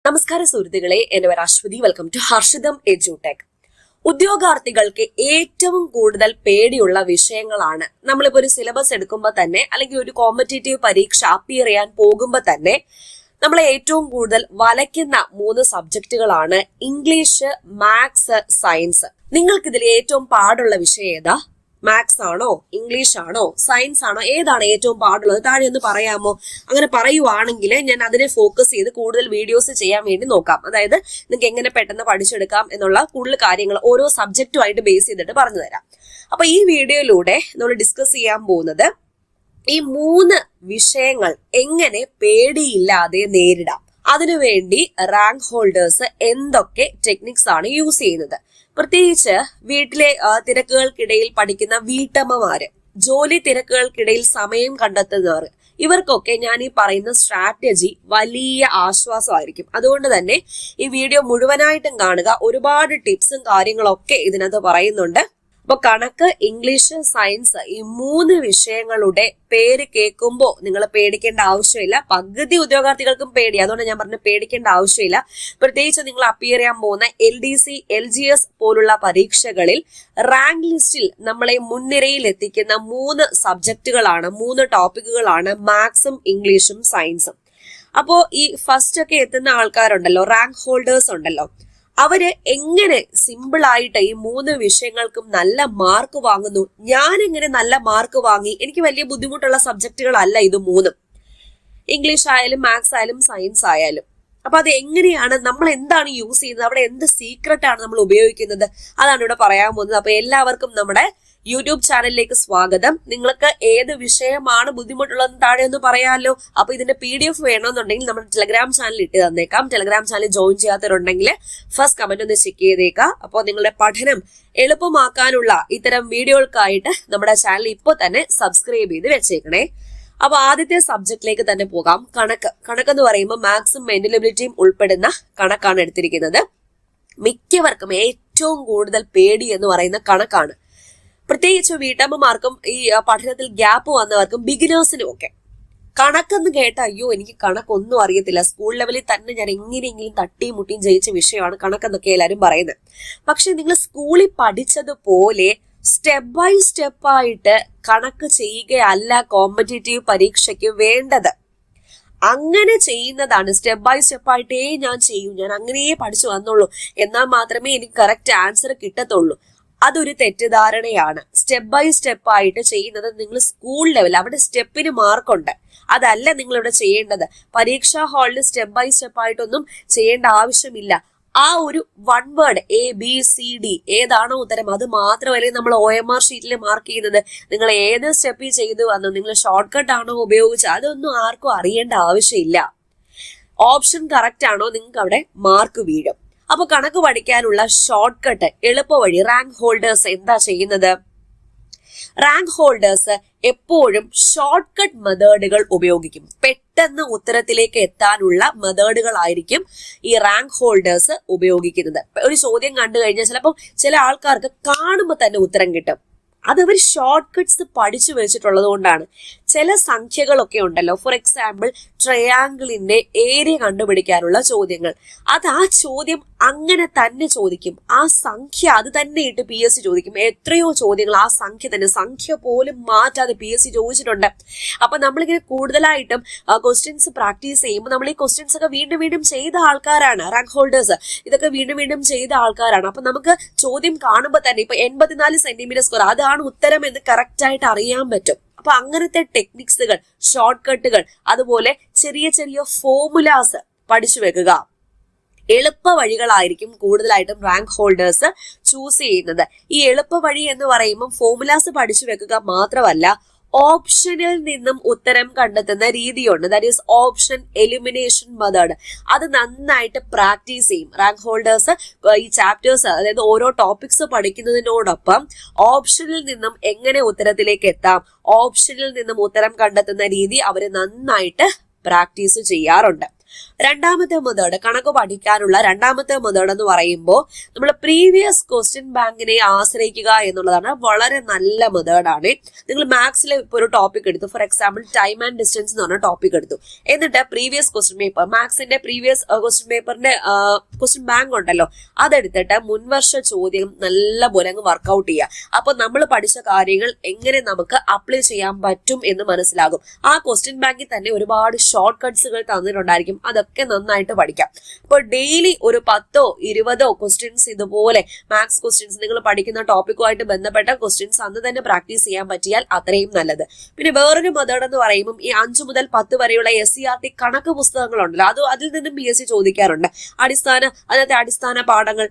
നമസ്കാരം സുഹൃത്തുക്കളെ, എന്റെ പേര് Ashwathi. Welcome to Harshitham Edutech. ഉദ്യോഗാർത്ഥികൾക്ക് ഏറ്റവും കൂടുതൽ പേടിയുള്ള വിഷയങ്ങളാണ്. നമ്മളിപ്പോ ഒരു സിലബസ് എടുക്കുമ്പോൾ തന്നെ, അല്ലെങ്കിൽ ഒരു കോമ്പറ്റേറ്റീവ് പരീക്ഷ അപ്പിയർ ചെയ്യാൻ പോകുമ്പോൾ തന്നെ നമ്മളെ ഏറ്റവും കൂടുതൽ വലയ്ക്കുന്ന 3 സബ്ജക്റ്റുകളാണ് ഇംഗ്ലീഷ്, മാത്സ്, സയൻസ്. നിങ്ങൾക്ക് ഇതിൽ ഏറ്റവും പാടുള്ള വിഷയം ഏതാ? മാത്സ് ആണോ, ഇംഗ്ലീഷ് ആണോ, സയൻസ് ആണോ? ഏതാണ് ഏറ്റവും പാടുള്ളത്? താഴെ ഒന്ന് പറയാമോ? അങ്ങനെ പറയുവാണെങ്കിൽ ഞാൻ അതിനെ ഫോക്കസ് ചെയ്ത് കൂടുതൽ വീഡിയോസ് ചെയ്യാൻ വേണ്ടി നോക്കാം. അതായത് നിങ്ങൾക്ക് എങ്ങനെ പെട്ടെന്ന് പഠിച്ചെടുക്കാം എന്നുള്ള കൂടുതൽ കാര്യങ്ങൾ ഓരോ സബ്ജക്റ്റുമായിട്ട് ബേസ് ചെയ്തിട്ട് പറഞ്ഞു തരാം. അപ്പൊ ഈ വീഡിയോയിലൂടെ നമ്മൾ ഡിസ്കസ് ചെയ്യാൻ പോകുന്നത് ഈ 3 വിഷയങ്ങൾ എങ്ങനെ പേടിയില്ലാതെ നേരിടാം. അതിനുവേണ്ടി റാങ്ക് ഹോൾഡേഴ്സ് എന്തൊക്കെ ടെക്നിക്സ് ആണ് യൂസ് ചെയ്യുന്നത്. പ്രത്യേകിച്ച് വീട്ടിലെ തിരക്കുകൾക്കിടയിൽ പഠിക്കുന്ന വീട്ടമ്മമാര്, ജോലി തിരക്കുകൾക്കിടയിൽ സമയം കണ്ടെത്തുന്നവർ, ഇവർക്കൊക്കെ ഞാൻ ഈ പറയുന്ന സ്ട്രാറ്റജി വലിയ ആശ്വാസമായിരിക്കും. അതുകൊണ്ട് തന്നെ ഈ വീഡിയോ മുഴുവനായിട്ടും കാണുക. ഒരുപാട് ടിപ്സും കാര്യങ്ങളൊക്കെ ഇതിനകത്ത് പറയുന്നുണ്ട്. അപ്പൊ കണക്ക്, ഇംഗ്ലീഷ്, സയൻസ് ഈ 3 വിഷയങ്ങളുടെ പേര് കേൾക്കുമ്പോൾ നിങ്ങൾ പേടിക്കേണ്ട ആവശ്യമില്ല. പകുതി ഉദ്യോഗാർത്ഥികൾക്കും പേടി, അതുകൊണ്ട് ഞാൻ പറഞ്ഞു പേടിക്കേണ്ട ആവശ്യമില്ല. പ്രത്യേകിച്ച് നിങ്ങൾ അപ്പിയർ ചെയ്യാൻ പോകുന്ന LDC, LGS പോലുള്ള പരീക്ഷകളിൽ റാങ്ക് ലിസ്റ്റിൽ നമ്മളെ മുൻനിരയിൽ എത്തിക്കുന്ന 3 സബ്ജക്റ്റുകളാണ്, 3 ടോപ്പിക്കുകളാണ് മാത്സും ഇംഗ്ലീഷും സയൻസും. അപ്പോ ഈ ഫസ്റ്റ് ഒക്കെ എത്തുന്ന ആൾക്കാരുണ്ടല്ലോ, റാങ്ക് ഹോൾഡേഴ്സ് ഉണ്ടല്ലോ, അവര് എങ്ങനെ സിമ്പിൾ ആയിട്ട് ഈ 3 വിഷയങ്ങൾക്കും നല്ല മാർക്ക് വാങ്ങുന്നു? ഞാൻ എങ്ങനെ നല്ല മാർക്ക് വാങ്ങി? എനിക്ക് വലിയ ബുദ്ധിമുട്ടുള്ള സബ്ജക്റ്റുകളല്ല ഇത് 3, ഇംഗ്ലീഷ് ആയാലും മാത്സ് ആയാലും സയൻസ് ആയാലും. അപ്പൊ അത് എങ്ങനെയാണ്, നമ്മൾ എന്താണ് യൂസ് ചെയ്യുന്നത്, അവിടെ എന്ത് സീക്രട്ട് ആണ് നമ്മൾ ഉപയോഗിക്കുന്നത്, അതാണ് ഇവിടെ പറയാൻ പോകുന്നത്. അപ്പൊ എല്ലാവർക്കും നമ്മുടെ യൂട്യൂബ് ചാനലിലേക്ക് സ്വാഗതം. നിങ്ങൾക്ക് ഏത് വിഷയമാണ് ബുദ്ധിമുട്ടുള്ളതെന്ന് താഴെ ഒന്ന് പറയാമല്ലോ. അപ്പൊ ഇതിന്റെ PDF വേണമെന്നുണ്ടെങ്കിൽ നമ്മുടെ ടെലഗ്രാം ചാനൽ ഇട്ട് തന്നേക്കാം. ടെലഗ്രാം ചാനൽ ജോയിൻ ചെയ്യാത്തവരുണ്ടെങ്കിൽ ഫസ്റ്റ് കമന്റ് ഒന്ന് ചെക്ക് ചെയ്തേക്കാം. അപ്പോൾ നിങ്ങളുടെ പഠനം എളുപ്പമാക്കാനുള്ള ഇത്തരം വീഡിയോകൾക്കായിട്ട് നമ്മുടെ ചാനൽ ഇപ്പോൾ തന്നെ സബ്സ്ക്രൈബ് ചെയ്ത് വെച്ചേക്കണേ. അപ്പൊ ആദ്യത്തെ സബ്ജക്റ്റിലേക്ക് തന്നെ പോകാം. കണക്കെന്ന് പറയുമ്പോൾ മാത്സും മെന്റലബിലിറ്റിയും ഉൾപ്പെടുന്ന കണക്കാണ് എടുത്തിരിക്കുന്നത്. മിക്കവർക്കും ഏറ്റവും കൂടുതൽ പേടി എന്ന് പറയുന്ന കണക്കാണ്. പ്രത്യേകിച്ച് വീട്ടമ്മമാർക്കും ഈ പഠനത്തിൽ ഗ്യാപ്പ് വന്നവർക്കും ബിഗിനേഴ്സിനും ഒക്കെ കണക്കെന്ന് കേട്ട അയ്യോ എനിക്ക് കണക്കൊന്നും അറിയത്തില്ല, സ്കൂൾ ലെവലിൽ തന്നെ ഞാൻ എങ്ങനെയെങ്കിലും തട്ടിയും മുട്ടിയും ജയിച്ച വിഷയമാണ് കണക്കെന്നൊക്കെ എല്ലാവരും പറയുന്നത്. പക്ഷെ നിങ്ങൾ സ്കൂളിൽ പഠിച്ചതുപോലെ സ്റ്റെപ്പ് ബൈ സ്റ്റെപ്പ് ആയിട്ട് കണക്ക് ചെയ്യുകയല്ല കോമ്പറ്റേറ്റീവ് പരീക്ഷയ്ക്ക് വേണ്ടത്. അങ്ങനെ ചെയ്യുന്നതാണ് സ്റ്റെപ്പ് ബൈ സ്റ്റെപ്പ് ആയിട്ടേ ഞാൻ ചെയ്യൂ, ഞാൻ അങ്ങനെയേ പഠിച്ചു വന്നുള്ളൂ, എന്നാൽ മാത്രമേ എനിക്ക് കറക്റ്റ് ആൻസർ കിട്ടത്തുള്ളൂ. അതൊരു തെറ്റിദ്ധാരണയാണ്. സ്റ്റെപ്പ് ബൈ സ്റ്റെപ്പ് ആയിട്ട് ചെയ്യുന്നത് നിങ്ങൾ സ്കൂൾ ലെവൽ, അവിടെ സ്റ്റെപ്പിന് മാർക്കുണ്ട്, അതല്ല നിങ്ങൾ ഇവിടെ ചെയ്യേണ്ടത്. പരീക്ഷാ ഹാളിൽ സ്റ്റെപ്പ് ബൈ സ്റ്റെപ്പ് ആയിട്ടൊന്നും ചെയ്യേണ്ട ആവശ്യമില്ല. ആ ഒരു 1 വേർഡ് ABCD ഏതാണോ ഉത്തരം അത് മാത്രമല്ലേ നമ്മൾ OMR ഷീറ്റിൽ മാർക്ക് ചെയ്യുന്നത്. നിങ്ങൾ ഏത് സ്റ്റെപ്പിൽ ചെയ്തു വന്നു, നിങ്ങൾ ഷോർട്ട് കട്ട് ആണോ ഉപയോഗിച്ചത്, അതൊന്നും ആർക്കും അറിയേണ്ട ആവശ്യമില്ല. ഓപ്ഷൻ കറക്റ്റ് ആണോ നിങ്ങൾക്ക് അവിടെ മാർക്ക് വീഴും. അപ്പൊ കണക്ക് പഠിക്കാനുള്ള ഷോർട്ട് കട്ട്, എളുപ്പവഴി റാങ്ക് ഹോൾഡേഴ്സ് എന്താ ചെയ്യുന്നത്? റാങ്ക് ഹോൾഡേഴ്സ് എപ്പോഴും ഷോർട്ട് കട്ട് മെത്തേഡുകൾ ഉപയോഗിക്കും. പെട്ടെന്ന് ഉത്തരത്തിലേക്ക് എത്താനുള്ള മെത്തേഡുകളായിരിക്കും ഈ റാങ്ക് ഹോൾഡേഴ്സ് ഉപയോഗിക്കുന്നത്. ഒരു ചോദ്യം കണ്ടു കഴിഞ്ഞാൽ ചിലപ്പോൾ ചില ആൾക്കാർക്ക് കാണുമ്പോൾ തന്നെ ഉത്തരം കിട്ടും. അതവർ ഷോർട്ട് കട്ട്സ് പഠിച്ചു വെച്ചിട്ടുള്ളത് കൊണ്ടാണ്. ചില സംഖ്യകളൊക്കെ ഉണ്ടല്ലോ, ഫോർ എക്സാമ്പിൾ ട്രയാങ്കിളിന്റെ ഏരിയ കണ്ടുപിടിക്കാനുള്ള ചോദ്യങ്ങൾ, അത് ആ ചോദ്യം അങ്ങനെ തന്നെ ചോദിക്കും. ആ സംഖ്യ അത് തന്നെ ഇട്ട് PSC ചോദിക്കും. എത്രയോ ചോദ്യങ്ങൾ ആ സംഖ്യ തന്നെ, സംഖ്യ പോലും മാറ്റാതെ PSC ചോദിച്ചിട്ടുണ്ട്. അപ്പൊ നമ്മളിങ്ങനെ കൂടുതലായിട്ടും ക്വസ്റ്റ്യൻസ് പ്രാക്ടീസ് ചെയ്യുമ്പോൾ നമ്മൾ ഈ ക്വസ്റ്റ്യൻസ് ഒക്കെ വീണ്ടും വീണ്ടും ചെയ്ത ആൾക്കാരാണ് റാങ്ക് ഹോൾഡേഴ്സ്. ഇതൊക്കെ വീണ്ടും വീണ്ടും ചെയ്ത ആൾക്കാരാണ്. അപ്പൊ നമുക്ക് ചോദ്യം കാണുമ്പോൾ തന്നെ ഇപ്പൊ 84 സെന്റിമീറ്റർ സ്ക്വയർ അതാണ് ഉത്തരം എന്ന് കറക്റ്റ് ആയിട്ട് അറിയാൻ പറ്റും. അപ്പൊ അങ്ങനത്തെ ടെക്നിക്സുകൾ, ഷോർട്ട് കട്ടുകൾ, അതുപോലെ ചെറിയ ചെറിയ ഫോർമുലാസ് പഠിച്ചു വെക്കുക. എളുപ്പ വഴികളായിരിക്കും കൂടുതലായിട്ടും റാങ്ക് ഹോൾഡേഴ്സ് ചൂസ് ചെയ്യുന്നത്. ഈ എളുപ്പ വഴി എന്ന് പറയുമ്പോൾ ഫോർമുലാസ് പഠിച്ചു വെക്കുക മാത്രമല്ല, ഓപ്ഷനിൽ നിന്നും ഉത്തരം കണ്ടെത്തുന്ന രീതിയുണ്ട്. That is option elimination method. അത് നന്നായിട്ട് പ്രാക്ടീസ് ചെയ്യും റാങ്ക് ഹോൾഡേഴ്സ്. ഈ ചാപ്റ്റേഴ്സ്, അതായത് ഓരോ ടോപ്പിക്സ് പഠിക്കുന്നതിനോടൊപ്പം ഓപ്ഷനിൽ നിന്നും എങ്ങനെ ഉത്തരത്തിലേക്ക് എത്താം, ഓപ്ഷനിൽ നിന്നും ഉത്തരം കണ്ടെത്തുന്ന രീതി അവർ നന്നായിട്ട് പ്രാക്ടീസ് ചെയ്യാറുണ്ട്. രണ്ടാമത്തെ മെത്തേഡ്, കണക്ക് പഠിക്കാനുള്ള രണ്ടാമത്തെ മെത്തേഡ് എന്ന് പറയുമ്പോൾ നമ്മൾ പ്രീവിയസ് ക്വസ്റ്റ്യൻ ബാങ്കിനെ ആശ്രയിക്കുക എന്നുള്ളതാണ്. വളരെ നല്ല മെത്തേഡാണ്. നിങ്ങൾ മാത്സിൽ ഇപ്പോൾ ഒരു ടോപ്പിക് എടുത്തു, for example time and distance എന്ന് പറഞ്ഞ ടോപ്പിക് എടുത്തു. എന്നിട്ട് പ്രീവിയസ് ക്വസ്റ്റ്യൻ പേപ്പർ, മാത്സിന്റെ പ്രീവിയസ് ക്വസ്റ്റ്യൻ പേപ്പറിന്റെ ക്വസ്റ്റ്യൻ ബാങ്ക് ഉണ്ടല്ലോ, അതെടുത്തിട്ട് മുൻവർഷ ചോദ്യം നല്ല പോലെ അങ്ങ് വർക്ക്ഔട്ട് ചെയ്യുക. അപ്പൊ നമ്മൾ പഠിച്ച കാര്യങ്ങൾ എങ്ങനെ നമുക്ക് അപ്ലൈ ചെയ്യാൻ പറ്റും എന്ന് മനസ്സിലാകും. ആ ക്വസ്റ്റ്യൻ ബാങ്കിൽ തന്നെ ഒരുപാട് ഷോർട്ട് കട്ട്സുകൾ തന്നിട്ടുണ്ടായിരിക്കും, അതൊക്കെ നന്നായിട്ട് പഠിക്കാം. ഇപ്പോൾ ഡെയിലി ഒരു 10-20 ക്വസ്റ്റ്യൻസ് ഇതുപോലെ മാത്സ് ക്വസ്റ്റ്യൻസ് നിങ്ങൾ പഠിക്കുന്ന ടോപ്പിക്കുമായിട്ട് ബന്ധപ്പെട്ട ക്വസ്റ്റ്യൻസ് അന്ന് തന്നെ പ്രാക്ടീസ് ചെയ്യാൻ പറ്റിയാൽ അത്രയും നല്ലത്. പിന്നെ വേറൊരു മെത്തേഡ് എന്ന് പറയുമ്പോൾ ഈ 5 മുതൽ 10 വരെയുള്ള SCERT കണക്ക് പുസ്തകങ്ങളുണ്ടല്ലോ, അതിൽ നിന്നും PSC ചോദിക്കാറുണ്ട്. അതിനകത്തെ അടിസ്ഥാന പാഠങ്ങൾ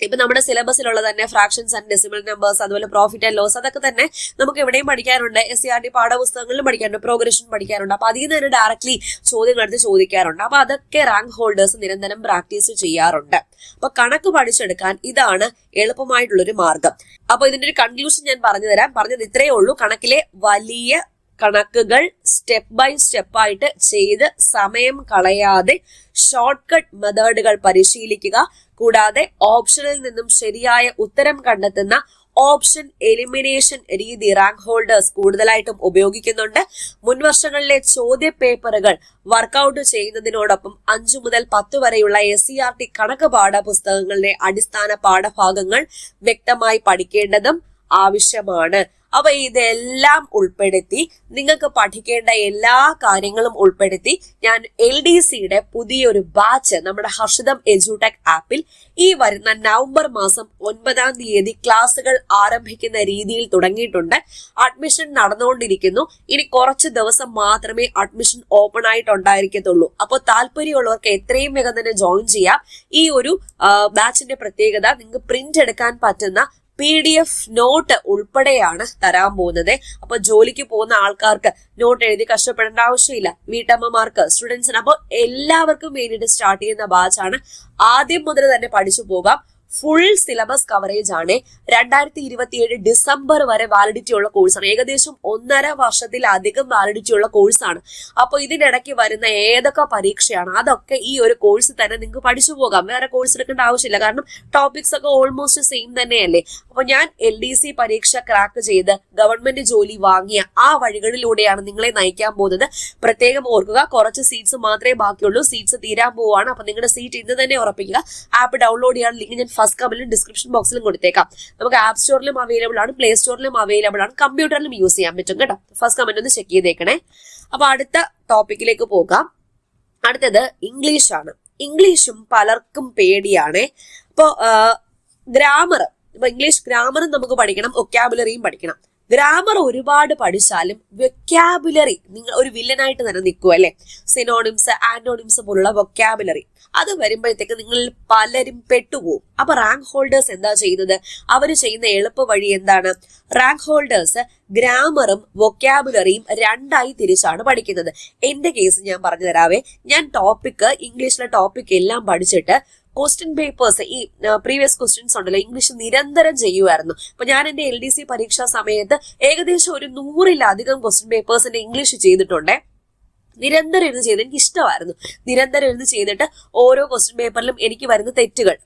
ഇപ്പൊ നമ്മുടെ സിലബസിലുള്ള തന്നെ ഫ്രാക്ഷൻസ് ആൻഡ് ഡെസിമൽ നമ്പേഴ്സ്, അതുപോലെ പ്രോഫിറ്റ് ആൻഡ് ലോസ്, അതൊക്കെ തന്നെ നമുക്ക് എവിടെയും പഠിക്കാറുണ്ട്. SCERT പാഠപുസ്തകങ്ങളിലും പഠിക്കാറുണ്ട്, പ്രോഗ്രഷൻ പഠിക്കാറുണ്ട്. അപ്പൊ അതിൽ നിന്ന് തന്നെ ഡയറക്ട്ലി ചോദ്യങ്ങൾ എടുത്ത് ചോദിക്കാറുണ്ട്. അപ്പൊ അതൊക്കെ റാങ്ക് ഹോൾഡേഴ്സ് നിരന്തരം പ്രാക്ടീസ് ചെയ്യാറുണ്ട്. അപ്പൊ കണക്ക് പഠിച്ചെടുക്കാൻ ഇതാണ് എളുപ്പമായിട്ടുള്ളൊരു മാർഗം. അപ്പൊ ഇതിന്റെ ഒരു കൺക്ലൂഷൻ ഞാൻ പറഞ്ഞത് ഇത്രയേ ഉള്ളൂ. കണക്കിലെ വലിയ കണക്കുകൾ സ്റ്റെപ്പ് ബൈ സ്റ്റെപ്പ് ആയിട്ട് ചെയ്ത് സമയം കളയാതെ ഷോർട്ട് കട്ട് മെത്തേഡുകൾ പരിശീലിക്കുക. കൂടാതെ ഓപ്ഷനിൽ നിന്നും ശരിയായ ഉത്തരം കണ്ടെത്തുന്ന ഓപ്ഷൻ എലിമിനേഷൻ രീതി റാങ്ക് ഹോൾഡേഴ്സ് കൂടുതലായിട്ടും ഉപയോഗിക്കുന്നുണ്ട്. മുൻവർഷങ്ങളിലെ ചോദ്യ പേപ്പറുകൾ വർക്കൗട്ട് ചെയ്യുന്നതിനോടൊപ്പം 5 മുതൽ 10 വരെയുള്ള SCERT കണക്ക് പാഠപുസ്തകങ്ങളുടെ അടിസ്ഥാന പാഠഭാഗങ്ങൾ വ്യക്തമായി പഠിക്കേണ്ടതും ആവശ്യമാണ്. അപ്പൊ ഇതെല്ലാം ഉൾപ്പെടുത്തി നിങ്ങൾക്ക് പഠിക്കേണ്ട എല്ലാ കാര്യങ്ങളും ഉൾപ്പെടുത്തി ഞാൻ LDCയുടെ പുതിയൊരു ബാച്ച് നമ്മുടെ ഹർഷിതം എഡ്യൂടെക് ആപ്പിൽ ഈ വരുന്ന നവംബർ മാസം 9-ാം തീയതി ക്ലാസുകൾ ആരംഭിക്കുന്ന രീതിയിൽ തുടങ്ങിയിട്ടുണ്ട്. അഡ്മിഷൻ നടന്നുകൊണ്ടിരിക്കുന്നു. ഇനി കുറച്ച് ദിവസം മാത്രമേ അഡ്മിഷൻ ഓപ്പൺ ആയിട്ടുണ്ടായിരിക്കത്തുള്ളൂ. അപ്പോൾ താല്പര്യമുള്ളവർക്ക് എത്രയും വേഗം തന്നെ ജോയിൻ ചെയ്യാം. ഈ ഒരു ബാച്ചിന്റെ പ്രത്യേകത, നിങ്ങൾക്ക് പ്രിന്റ് എടുക്കാൻ പറ്റുന്ന PDF നോട്ട് ഉൾപ്പെടെയാണ് തരാൻ പോകുന്നത്. അപ്പൊ ജോലിക്ക് പോകുന്ന ആൾക്കാർക്ക് നോട്ട് എഴുതി കഷ്ടപ്പെടേണ്ട ആവശ്യമില്ല, വീട്ടമ്മമാർക്ക്, സ്റ്റുഡൻസിന്, അപ്പോൾ എല്ലാവർക്കും വേണ്ടിയിട്ട് സ്റ്റാർട്ട് ചെയ്യുന്ന ബാച്ചാണ്. ആദ്യം മുതൽ തന്നെ പഠിച്ചു പോകാം. ഫുൾ സിലബസ് കവറേജ് ആണ്. 2027 ഡിസംബർ വരെ വാലിഡിറ്റി ഉള്ള കോഴ്സാണ്. ഏകദേശം 1.5 വർഷത്തിലധികം വാലിഡിറ്റി ഉള്ള കോഴ്സാണ്. അപ്പൊ ഇതിനിടയ്ക്ക് വരുന്ന ഏതൊക്കെ പരീക്ഷയാണ് അതൊക്കെ ഈ ഒരു കോഴ്സ് തന്നെ നിങ്ങൾക്ക് പഠിച്ചു പോകാം. വേറെ കോഴ്സ് എടുക്കേണ്ട ആവശ്യമില്ല, കാരണം ടോപ്പിക്സ് ഒക്കെ ഓൾമോസ്റ്റ് സെയിം തന്നെയല്ലേ. അപ്പൊ ഞാൻ LDC പരീക്ഷ ക്രാക്ക് ചെയ്ത് ഗവൺമെന്റ് ജോലി വാങ്ങിയ ആ വഴികളിലൂടെയാണ് നിങ്ങളെ നയിക്കാൻ പോകുന്നത്. പ്രത്യേകം ഓർക്കുക, കുറച്ച് സീറ്റ്സ് മാത്രമേ ബാക്കിയുള്ളൂ. സീറ്റ്സ് തീരാൻ പോവാണ്. അപ്പൊ നിങ്ങളുടെ സീറ്റ് ഇന്ന് തന്നെ ഉറപ്പിക്കുക. ആപ്പ് ഡൗൺലോഡ് ചെയ്യാൻ ലിങ്ക് ഞാൻ ഫസ്റ്റ് കമന്റിലും ഡിസ്ക്രിപ്ഷൻ ബോക്സിലും കൊടുത്തേക്കാം. നമുക്ക് ആപ്പ് സ്റ്റോറിലും അവൈലബിൾ ആണ്, പ്ലേ സ്റ്റോറിലും അവൈലബിൾ ആണ്, കമ്പ്യൂട്ടറിലും യൂസ് ചെയ്യാൻ പറ്റും കേട്ടോ. ഫസ്റ്റ് കമന്റ് ഒന്ന് ചെക്ക് ചെയ്തേക്കണേ. അപ്പൊ അടുത്ത ടോപ്പിക്കിലേക്ക് പോകാം. അടുത്തത് ഇംഗ്ലീഷ് ആണ്. ഇംഗ്ലീഷും പലർക്കും പേടിയാണ്. ഇപ്പൊ ഗ്രാമർ, ഇപ്പൊ ഇംഗ്ലീഷ് ഗ്രാമറും നമുക്ക് പഠിക്കണം, വൊക്കാബുലറിയും പഠിക്കണം. ഗ്രാമർ ഒരുപാട് പഠിച്ചാലും വൊക്കാബുലറി നിങ്ങൾ ഒരു വില്ലനായിട്ട് തന്നെ നിൽക്കുക അല്ലെ. സിനോണിംസ്, ആന്റോണിംസ് പോലുള്ള വൊക്കാബുലറി അത് വരുമ്പോഴത്തേക്ക് നിങ്ങൾ പലരും പെട്ടുപോകും. അപ്പൊ റാങ്ക് ഹോൾഡേഴ്സ് എന്താ ചെയ്യുന്നത്? അവർ ചെയ്യുന്ന എളുപ്പ വഴി എന്താണ്? റാങ്ക് ഹോൾഡേഴ്സ് ഗ്രാമറും വൊക്കാബുലറിയും രണ്ടായി തിരിച്ചാണ് പഠിക്കുന്നത്. എന്റെ കേസ് ഞാൻ പറഞ്ഞു തരാവേ. ഞാൻ ഇംഗ്ലീഷിലെ ടോപ്പിക് എല്ലാം പഠിച്ചിട്ട് ക്വസ്റ്റ്യൻ പേപ്പേഴ്സ്, ഈ പ്രീവിയസ് ക്വസ്റ്റ്യൻസ് ഉണ്ടല്ലോ, ഇംഗ്ലീഷ് നിരന്തരം ചെയ്യുമായിരുന്നു. അപ്പൊ ഞാൻ എന്റെ LDC പരീക്ഷാ സമയത്ത് ഏകദേശം ഒരു 100-ലധികം ക്വസ്റ്റ്യൻ പേപ്പേഴ്സിന്റെ ഇംഗ്ലീഷ് ചെയ്തിട്ടുണ്ട്. നിരന്തരം ഇരുന്ന് ചെയ്ത് എനിക്ക് ഇഷ്ടമായിരുന്നു. നിരന്തരം ഇരുന്ന് ചെയ്തിട്ട് ഓരോ ക്വസ്റ്റ്യൻ പേപ്പറിലും എനിക്ക് വരുന്ന തെറ്റുകൾ,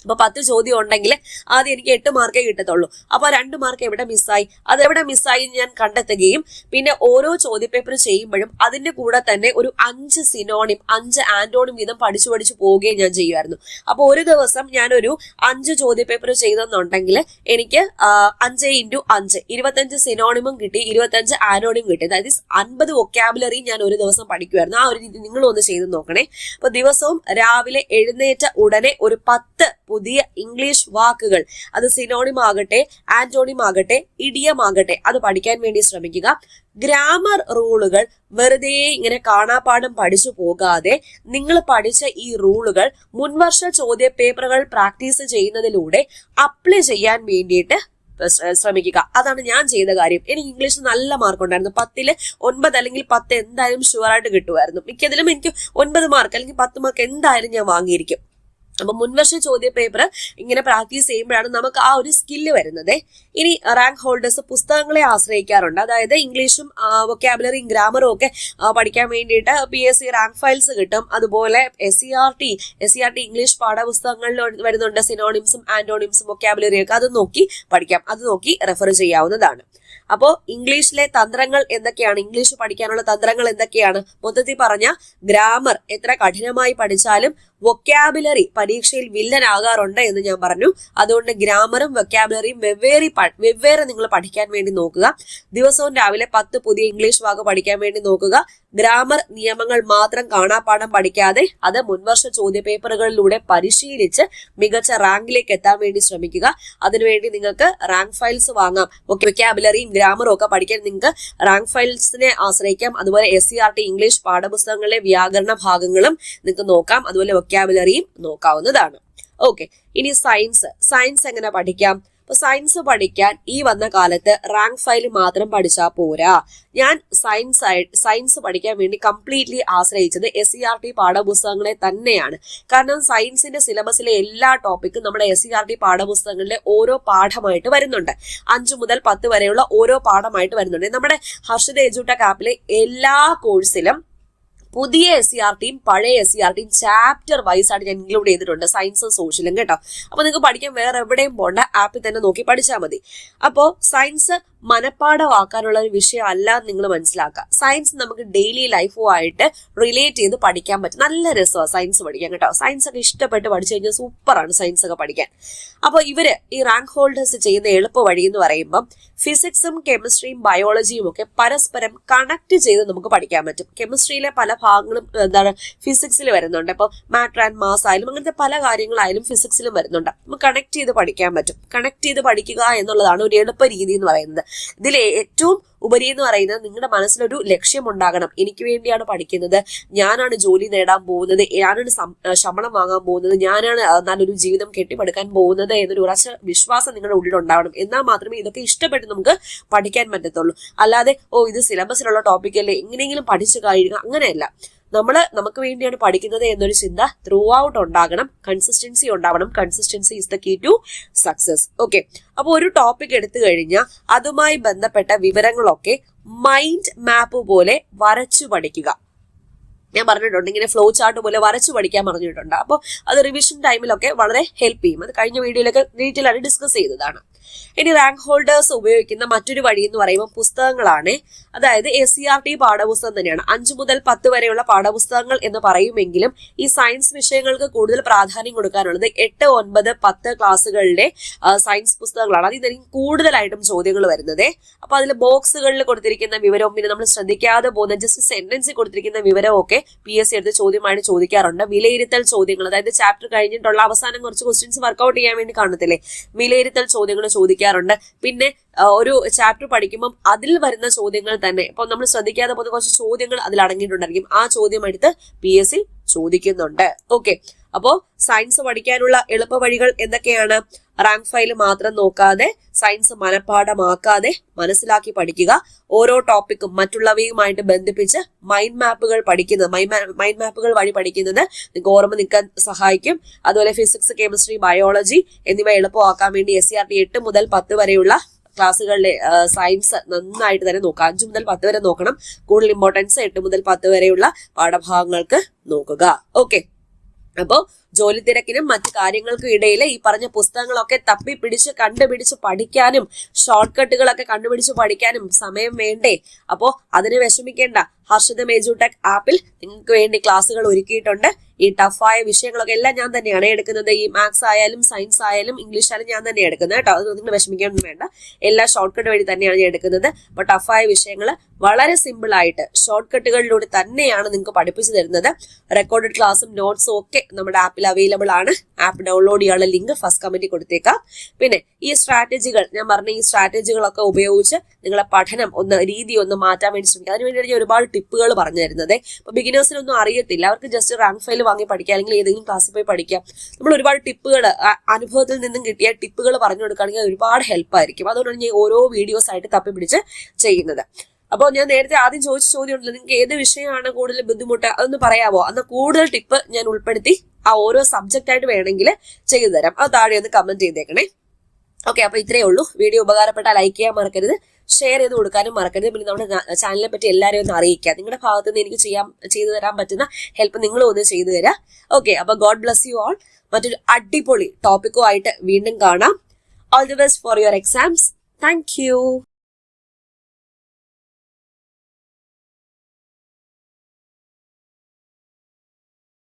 അപ്പൊ 10 ചോദ്യം ഉണ്ടെങ്കിൽ ആദ്യം എനിക്ക് 8 മാർക്കേ കിട്ടത്തുള്ളൂ. അപ്പൊ 2 മാർക്ക് എവിടെ മിസ്സായി, അതെവിടെ മിസ്സായി ഞാൻ കണ്ടെത്തുകയും പിന്നെ ഓരോ ചോദ്യപേപ്പർ ചെയ്യുമ്പോഴും അതിന്റെ കൂടെ തന്നെ ഒരു 5 സിനോണിം 5 ആന്റോണിം വീതം പഠിച്ചു പോവുകയും ഞാൻ ചെയ്യുമായിരുന്നു. അപ്പൊ ഒരു ദിവസം ഞാനൊരു 5 ചോദ്യപേപ്പർ ചെയ്തെന്നുണ്ടെങ്കിൽ എനിക്ക് 5x5 25 സിനോണിമും കിട്ടി, 25 ആന്റോണിം കിട്ടി. അതായത് 50 വൊക്കാബുലറി ഞാൻ ഒരു ദിവസം പഠിക്കുമായിരുന്നു. ആ ഒരു രീതി നിങ്ങളും ഒന്ന് ചെയ്ത് നോക്കണേ. അപ്പൊ ദിവസവും രാവിലെ എഴുന്നേറ്റ ഉടനെ ഒരു 10 പുതിയ ഇംഗ്ലീഷ് വാക്കുകൾ, അത് സിനോണിം ആകട്ടെ, ആന്റോണിം ആകട്ടെ, ഇഡിയം ആകട്ടെ, അത് പഠിക്കാൻ വേണ്ടി ശ്രമിക്കുക. ഗ്രാമർ റൂളുകൾ വെറുതെ ഇങ്ങനെ കാണാപ്പാഠം പഠിച്ചു പോകാതെ നിങ്ങൾ പഠിച്ച ഈ റൂളുകൾ മുൻവർഷ ചോദ്യ പേപ്പറുകൾ പ്രാക്ടീസ് ചെയ്യുന്നതിലൂടെ അപ്ലൈ ചെയ്യാൻ വേണ്ടിയിട്ട് ശ്രമിക്കുക. അതാണ് ഞാൻ ചെയ്ത കാര്യം. എനിക്ക് ഇംഗ്ലീഷിൽ നല്ല മാർക്ക് ഉണ്ടായിരുന്നു. 10-ൽ 9 അല്ലെങ്കിൽ 10 എന്തായാലും ഷുവറായിട്ട് കിട്ടുമായിരുന്നു. മിക്കതിലും എനിക്ക് 9 മാർക്ക് അല്ലെങ്കിൽ 10 മാർക്ക് എന്തായാലും ഞാൻ വാങ്ങിയിരിക്കും. അപ്പൊ മുൻവർഷ ചോദ്യ പേപ്പർ ഇങ്ങനെ പ്രാക്ടീസ് ചെയ്യുമ്പോഴാണ് നമുക്ക് ആ ഒരു സ്കില്ല് വരുന്നത്. ഇനി റാങ്ക് ഹോൾഡേഴ്സ് പുസ്തകങ്ങളെ ആശ്രയിക്കാറുണ്ട്. അതായത് ഇംഗ്ലീഷും വൊക്കാബുലറിയും ഗ്രാമറും ഒക്കെ പഠിക്കാൻ വേണ്ടിയിട്ട് PSC റാങ്ക് ഫയൽസ് കിട്ടും. അതുപോലെ SCERT ഇംഗ്ലീഷ് പാഠപുസ്തകങ്ങളിൽ വരുന്നുണ്ട്. സിനോണിംസും ആന്റോണിംസും വൊക്കാബുലറി ഒക്കെ അത് നോക്കി പഠിക്കാം, അത് നോക്കി റെഫർ ചെയ്യാവുന്നതാണ്. അപ്പോ ഇംഗ്ലീഷിലെ തന്ത്രങ്ങൾ എന്തൊക്കെയാണ്, ഇംഗ്ലീഷ് പഠിക്കാനുള്ള തന്ത്രങ്ങൾ എന്തൊക്കെയാണ്? മൊത്തത്തിൽ പറഞ്ഞ ഗ്രാമർ എത്ര കഠിനമായി പഠിച്ചാലും വൊക്കാബുലറി പരീക്ഷയിൽ വില്ലനാകാറുണ്ട് എന്ന് ഞാൻ പറഞ്ഞു. അതുകൊണ്ട് ഗ്രാമറും വൊക്കാബുലറിയും വെവ്വേറെ നിങ്ങൾ പഠിക്കാൻ വേണ്ടി നോക്കുക. ദിവസവും രാവിലെ 10 പുതിയ ഇംഗ്ലീഷ് വാക്ക് പഠിക്കാൻ വേണ്ടി നോക്കുക. ഗ്രാമർ നിയമങ്ങൾ മാത്രം കാണാപ്പാഠം പഠിക്കാതെ അത് മുൻവർഷ ചോദ്യ പേപ്പറുകളിലൂടെ പരിശീലിച്ച് മികച്ച റാങ്കിലേക്ക് എത്താൻ വേണ്ടി ശ്രമിക്കുക. അതിനുവേണ്ടി നിങ്ങൾക്ക് റാങ്ക് ഫയൽസ് വാങ്ങാം. വൊക്കാബുലറിയും ഗ്രാമറും ഒക്കെ പഠിക്കാൻ നിങ്ങൾക്ക് റാങ്ക് ഫയൽസിനെ ആശ്രയിക്കാം. അതുപോലെ SCERT ഇംഗ്ലീഷ് പാഠപുസ്തകങ്ങളിലെ വ്യാകരണ ഭാഗങ്ങളും നിങ്ങൾക്ക് നോക്കാം. അതുപോലെ വൊക്കാബുലറിയും നോക്കാവുന്നതാണ്. ഓക്കെ, ഇനി സയൻസ് എങ്ങനെ പഠിക്കാം? അപ്പൊ സയൻസ് പഠിക്കാൻ ഈ വന്ന കാലത്ത് റാങ്ക് ഫയൽ മാത്രം പഠിച്ചാൽ പോരാ. ഞാൻ സയൻസ് പഠിക്കാൻ വേണ്ടി കംപ്ലീറ്റ്ലി ആശ്രയിച്ചത് SCERT പാഠപുസ്തകങ്ങളെ തന്നെയാണ്. കാരണം സയൻസിന്റെ സിലബസിലെ എല്ലാ ടോപ്പിക്കും നമ്മുടെ SCERT പാഠപുസ്തകങ്ങളിലെ ഓരോ പാഠമായിട്ട് വരുന്നുണ്ട്. 5 മുതൽ 10 വരെയുള്ള ഓരോ പാഠമായിട്ട് വരുന്നുണ്ട്. നമ്മുടെ ഹർഷിത എഡ്യൂടെക് ആപ്പിലെ എല്ലാ കോഴ്സിലും പുതിയ SCERTയും പഴയ SCERTയും ചാപ്റ്റർ വൈസ് ആയിട്ട് ഞാൻ ഇൻക്ലൂഡ് ചെയ്തിട്ടുണ്ട്, സയൻസും സോഷ്യലും കേട്ടോ. അപ്പൊ നിങ്ങൾക്ക് പഠിക്കാൻ വേറെ എവിടെയും പോണ്ട, ആപ്പിൽ തന്നെ നോക്കി പഠിച്ചാൽ മതി. അപ്പോൾ സയൻസ് മനപ്പാഠമാക്കാനുള്ള ഒരു വിഷയം അല്ല നിങ്ങൾ മനസ്സിലാക്കുക. സയൻസ് നമുക്ക് ഡെയിലി ലൈഫുമായിട്ട് റിലേറ്റ് ചെയ്ത് പഠിക്കാൻ പറ്റും. നല്ല രസമാണ് സയൻസ് പഠിക്കാൻ കേട്ടോ. സയൻസ് ഒക്കെ ഇഷ്ടപ്പെട്ട് പഠിച്ചു കഴിഞ്ഞാൽ സൂപ്പറാണ് സയൻസ് ഒക്കെ പഠിക്കാൻ. അപ്പോൾ ഇവര് ഈ റാങ്ക് ഹോൾഡേഴ്സ് ചെയ്യുന്ന എളുപ്പ വഴി എന്ന് പറയുമ്പം ഫിസിക്സും കെമിസ്ട്രിയും ബയോളജിയും ഒക്കെ പരസ്പരം കണക്ട് ചെയ്ത് നമുക്ക് പഠിക്കാൻ പറ്റും. കെമിസ്ട്രിയിലെ പല ഭാഗങ്ങളും ഫിസിക്സിൽ വരുന്നുണ്ട്. ഇപ്പോൾ മാറ്റർ ആൻഡ് മാസ് ആയാലും അങ്ങനത്തെ പല കാര്യങ്ങളായാലും ഫിസിക്സിലും വരുന്നുണ്ട്. നമുക്ക് കണക്ട് ചെയ്ത് പഠിക്കാൻ പറ്റും. കണക്ട് ചെയ്ത് പഠിക്കുക എന്നുള്ളതാണ് ഒരു എളുപ്പ രീതി എന്ന് പറയുന്നത്. ഇതിൽ ഏറ്റവും ഉപരി എന്ന് പറയുന്നത് നിങ്ങളുടെ മനസ്സിലൊരു ലക്ഷ്യം ഉണ്ടാകണം. എനിക്ക് വേണ്ടിയാണ് പഠിക്കുന്നത്, ഞാനാണ് ജോലി നേടാൻ പോകുന്നത്, ഞാനാണ് ശമ്പളം വാങ്ങാൻ പോകുന്നത്, ഞാനാണ് നല്ലൊരു ജീവിതം കെട്ടിപ്പടുക്കാൻ പോകുന്നത് എന്നൊരു ഉറച്ച വിശ്വാസം നിങ്ങളുടെ ഉള്ളിൽ ഉണ്ടാവണം. എന്നാൽ മാത്രമേ ഇതൊക്കെ ഇഷ്ടപ്പെട്ട് നമുക്ക് പഠിക്കാൻ പറ്റത്തുള്ളൂ. അല്ലാതെ ഇത് സിലബസിലുള്ള ടോപ്പിക് അല്ലേ എങ്ങനെയെങ്കിലും പഠിച്ചു കഴിയുക, അങ്ങനെയല്ല. നമുക്ക് വേണ്ടിയാണ് പഠിക്കുന്നത് എന്നൊരു ചിന്ത ത്രൂ ഔട്ട് ഉണ്ടാകണം. കൺസിസ്റ്റൻസി ഉണ്ടാവണം. Consistency is the key to success. Okay, അപ്പൊ ഒരു ടോപ്പിക് എടുത്തു കഴിഞ്ഞാൽ അതുമായി ബന്ധപ്പെട്ട വിവരങ്ങളൊക്കെ മൈൻഡ് മാപ്പ് പോലെ വരച്ചു പഠിക്കുക. ഞാൻ പറഞ്ഞിട്ടുണ്ട്, ഇങ്ങനെ ഫ്ലോ ചാർട്ട് പോലെ വരച്ചു പഠിക്കാൻ പറഞ്ഞിട്ടുണ്ട്. അപ്പോൾ അത് റിവിഷൻ ടൈമിലൊക്കെ വളരെ ഹെൽപ്പ് ചെയ്യും. അത് കഴിഞ്ഞ വീഡിയോയിലൊക്കെ ഡീറ്റെയിൽ ആയിട്ട് ഡിസ്കസ് ചെയ്തതാണ്. ഇനി റാങ്ക് ഹോൾഡേഴ്സ് ഉപയോഗിക്കുന്ന മറ്റൊരു വഴി എന്ന് പറയുമ്പോൾ പുസ്തകങ്ങളാണ്. അതായത് SCERT പാഠപുസ്തകം തന്നെയാണ്. 5 മുതൽ 10 വരെയുള്ള പാഠപുസ്തകങ്ങൾ എന്ന് പറയുമെങ്കിലും ഈ സയൻസ് വിഷയങ്ങൾക്ക് കൂടുതൽ പ്രാധാന്യം കൊടുക്കാനുള്ളത് 8, 9, 10 ക്ലാസ്സുകളിലെ സയൻസ് പുസ്തകങ്ങളാണ്. അതിൽ നിന്ന് കൂടുതലായിട്ടും ചോദ്യങ്ങൾ വരുന്നത്. അപ്പൊ അതിൽ ബോക്സുകളിൽ കൊടുത്തിരിക്കുന്ന വിവരവും പിന്നെ നമ്മൾ ശ്രദ്ധിക്കാതെ പോകുന്ന ജസ്റ്റ് സെന്റൻസിൽ കൊടുത്തിരിക്കുന്ന വിവരവും ഒക്കെ PSC എടുത്ത് ചോദ്യമായിട്ട് ചോദിക്കാറുണ്ട്. വിലയിരുത്തൽ ചോദ്യങ്ങൾ, അതായത് ചാപ്റ്റർ കഴിഞ്ഞിട്ടുള്ള അവസാനം കുറച്ച് ക്വസ്റ്റ്യൻസ് വർക്ക്ഔട്ട് ചെയ്യാൻ വേണ്ടി കാണത്തില്ലേ, വിലയിരുത്തൽ ചോദ്യങ്ങൾ ചോദിക്കാറുണ്ട്. പിന്നെ ഒരു ചാപ്റ്റർ പഠിക്കുമ്പോൾ അതിൽ വരുന്ന ചോദ്യങ്ങൾ തന്നെ ഇപ്പൊ നമ്മൾ ശ്രദ്ധിക്കാതെ പോകുന്ന കുറച്ച് ചോദ്യങ്ങൾ അതിൽ അടങ്ങിയിട്ടുണ്ടായിരിക്കും. ആ ചോദ്യം എടുത്ത് PSC ചോദിക്കുന്നുണ്ട്. ഓക്കെ, അപ്പോ സയൻസ് പഠിക്കാനുള്ള എളുപ്പ വഴികൾ എന്തൊക്കെയാണ്? റാങ്ക് ഫയൽ മാത്രം നോക്കാതെ, സയൻസ് മനഃപ്പാഠമാക്കാതെ മനസ്സിലാക്കി പഠിക്കുക. ഓരോ ടോപ്പിക്കും മറ്റുള്ളവയുമായിട്ട് ബന്ധിപ്പിച്ച് മൈൻഡ് മാപ്പുകൾ വഴി പഠിക്കുന്നത് നിങ്ങൾക്ക് ഓർമ്മ നിൽക്കാൻ സഹായിക്കും. അതുപോലെ ഫിസിക്സ്, കെമിസ്ട്രി, ബയോളജി എന്നിവ എളുപ്പമാക്കാൻ വേണ്ടി SCERT 8 മുതൽ 10 വരെയുള്ള ക്ലാസ്സുകളിലെ സയൻസ് നന്നായിട്ട് തന്നെ നോക്കുക. 5 മുതൽ 10 വരെ നോക്കണം. കൂടുതൽ ഇമ്പോർട്ടൻസ് 8 മുതൽ 10 വരെയുള്ള പാഠഭാഗങ്ങൾക്ക് നോക്കുക. ഓക്കെ, അപ്പോ ജോലി തിരക്കിനും മറ്റു കാര്യങ്ങൾക്കും ഇടയിൽ ഈ പറഞ്ഞ പുസ്തകങ്ങളൊക്കെ കണ്ടുപിടിച്ച് പഠിക്കാനും ഷോർട്ട് കട്ടുകളൊക്കെ കണ്ടുപിടിച്ച് പഠിക്കാനും സമയം വേണ്ടേ? അപ്പോ അതിന് വിഷമിക്കേണ്ട. ഹർഷിത എഡ്യൂടെക് ആപ്പിൽ നിങ്ങൾക്ക് വേണ്ടി ക്ലാസ്സുകൾ ഒരുക്കിയിട്ടുണ്ട്. ഈ ടഫായ വിഷയങ്ങളൊക്കെ എല്ലാം ഞാൻ തന്നെയാണ് എടുക്കുന്നത്. ഈ മാത്സ് ആയാലും സയൻസ് ആയാലും ഇംഗ്ലീഷ് ആയാലും ഞാൻ തന്നെ എടുക്കുന്നത് കേട്ടോ. അത് നിങ്ങൾ വിഷമിക്കാനൊന്നും വേണ്ട. എല്ലാ ഷോർട്ട് കട്ട് വഴി തന്നെയാണ് ഞാൻ എടുക്കുന്നത്. അപ്പൊ ടഫായ വിഷയങ്ങൾ വളരെ സിമ്പിൾ ആയിട്ട് ഷോർട്ട് കട്ടുകളിലൂടെ തന്നെയാണ് നിങ്ങൾക്ക് പഠിപ്പിച്ചു തരുന്നത്. റെക്കോർഡഡ് ക്ലാസ്സും നോട്ട്സും ഒക്കെ നമ്മുടെ ആപ്പിൽ അവൈലബിൾ ആണ്. ആപ്പ് ഡൗൺലോഡ് ചെയ്യാനുള്ള ലിങ്ക് ഫസ്റ്റ് കമന്റിൽ കൊടുത്തേക്കാം. പിന്നെ ഈ സ്ട്രാറ്റജികൾ ഞാൻ പറഞ്ഞ ഈ സ്ട്രാറ്റജികളൊക്കെ ഉപയോഗിച്ച് നിങ്ങളെ പഠനം രീതി ഒന്ന് മാറ്റാൻ വേണ്ടി ശ്രമിക്കുക. അതിനുവേണ്ടിയാണ് ഞാൻ ഒരുപാട് ടിപ്പുകൾ പറഞ്ഞു തരുന്നത്. ഇപ്പൊ ബിഗിനേഴ്സിനൊന്നും അറിയത്തില്ല, അവർക്ക് ജസ്റ്റ് റാങ്ക് ഫയൽ വാങ്ങി പഠിക്കുക, അല്ലെങ്കിൽ ഏതെങ്കിലും ക്ലാസ്സിൽ പോയി പഠിക്കാം. നമ്മൾ ഒരുപാട് ടിപ്പുകൾ അനുഭവത്തിൽ നിന്നും കിട്ടിയ ടിപ്പുകൾ പറഞ്ഞു കൊടുക്കുകയാണെങ്കിൽ ഒരുപാട് ഹെൽപ്പ് ആയിരിക്കും. അതുകൊണ്ടാണ് ഞാൻ ഓരോ വീഡിയോസ് ആയിട്ട് തപ്പിപ്പിടിച്ച് ചെയ്യുന്നത്. അപ്പോൾ ഞാൻ നേരത്തെ ആദ്യം ചോദിച്ച ചോദ്യം ഉണ്ടല്ലോ, നിങ്ങൾക്ക് ഏത് വിഷയമാണ് കൂടുതൽ ബുദ്ധിമുട്ട് അതൊന്ന് പറയാമോ? അന്ന് കൂടുതൽ ടിപ്പ് ഞാൻ ഉൾപ്പെടുത്തി ആ ഓരോ സബ്ജക്റ്റ് ആയിട്ട് വേണമെങ്കിൽ ചെയ്തു തരാം. അത് താഴെ ഒന്ന് കമന്റ് ചെയ്തേക്കണേ. ഓക്കെ, അപ്പൊ ഇത്രയേ ഉള്ളൂ. വീഡിയോ ഉപകാരപ്പെട്ടാൽ ലൈക്ക് ചെയ്യാൻ മറക്കരുത്, ഷെയർ ചെയ്ത് കൊടുക്കാനും മറക്കരുത്. പിന്നെ നമ്മുടെ ചാനലിനെ പറ്റി എല്ലാവരെയും ഒന്ന് അറിയിക്കുക. നിങ്ങളുടെ ഭാഗത്ത് നിന്ന് എനിക്ക് ചെയ്തു തരാൻ പറ്റുന്ന ഹെൽപ്പ് നിങ്ങളും ഒന്ന് ചെയ്തു തരാം. ഓക്കെ, അപ്പൊ ഗോഡ് ബ്ലസ് യു ഓൾ. മറ്റൊരു അടിപൊളി ടോപ്പിക്കുമായിട്ട് വീണ്ടും കാണാം. All the best for your exams. Thank you.